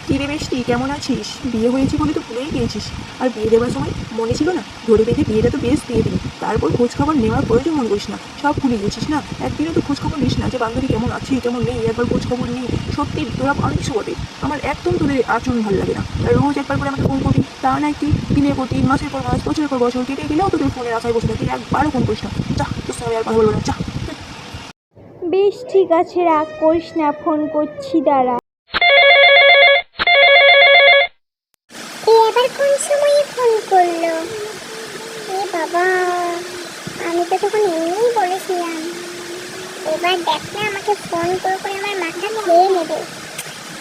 কী রে বেশটি, কেমন আছিস? বিয়ে হয়েছে বলে তো ভুলেই গিয়েছিস। আর বিয়ে দেওয়ার সময় মনে ছিল না? ধরে বেঁধে বিয়েটা তো বেশ দিয়ে দিবি, তারপর খোঁজ খবর নেওয়ার প্রয়োজন মনে করিস না, সব ভুলে গেছিস না? একদিনও তো খোঁজ খবর নিস না যে বান্ধবী কেমন আছে কেমন নেই, একবার খোঁজ খবর নিই। সত্যি তোরা অনেক বটে, আমার একদম তোদের আচরণ ভালো লাগে না। আর রোজ একবার করে আমাকে ফোন করবি, তা নাই কি দিনের পর দিন, মাসের পর মাস, বছরের পর বছর কেটে গেলেও তোদের ফোনের আশায় বসে থাকি, একবারও ফোন করিস না। যা, তোর সঙ্গে আর কথা বলবো না, যা। বেশ ঠিক আছে, রাগ করিস না, ফোন করছি দাঁড়া। আবার কোন সময়ে ফোন করলো? এ বাবা, আমি তো তখন এমনিই বলেছিলাম। এবার দেখ না, আমাকে ফোন করে করে আমার মাথা খেয়ে নেবে।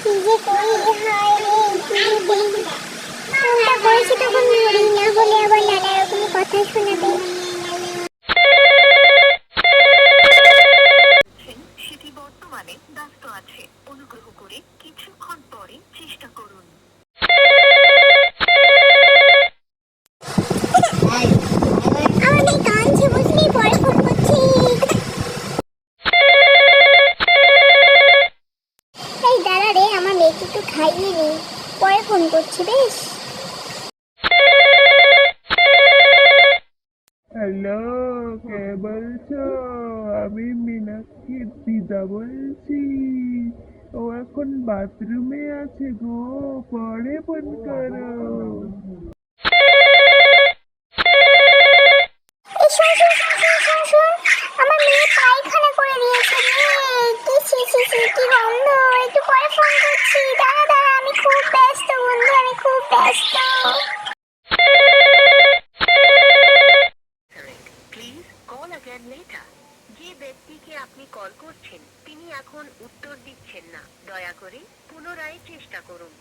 কি যে করি, হায় রে, কি যে করি। ফোনটা করেছি তখন ধরি, না হলে আবার নানা রকম কথা শোনাবে। সেটি বর্তমানে ব্যস্ত আছে, অনুগ্রহ করে কিছুক্ষণ পরে চেষ্টা করুন। আমাদের কাঁদছে বুঝলি, পরে ফোন করছি। এই দাঁড়া রে, আমার মেয়েকে একটু খাইয়ে নি, পরে ফোন করছি বেশ। হ্যালো, কে বলছো? আমি মীনাক্ষীর দিদা বলছি। ও এখন বাথরুমে আছে গো, পরে ফোন করো। এই শোন শোন শোন শোন শোন শোন, আমার মেয়ে পায়খানা করে দিয়েছে রে। কি ছি ছি ছি, কি গন্ধ। একটু পরে ফোন করছি, দাঁড়া দাঁড়া, আমি খুব ব্যস্ত বন্ধু, আমি খুব ব্যস্ত। Please call again later. যে ব্যক্তিকে আপনি কল করছেন তিনি এখন উত্তর দিচ্ছেন না, দয়া করে পুনরায় চেষ্টা করুন।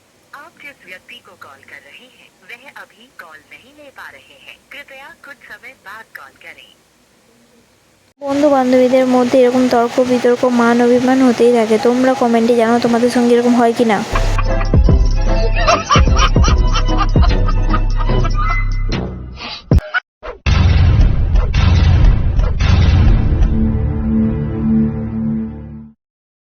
आप जिस व्यक्ति को कॉल कर रहे हैं वह अभी कॉल नहीं ले पा रहे हैं, कृपया कुछ समय बाद कॉल करें। বন্ধু বান্ধবীদের মধ্যে এরকম তর্ক বিতর্ক মান অভিমান হতেই থাকে। তোমরা কমেন্টে জানাও তোমাদের সঙ্গে এরকম হয় কি না।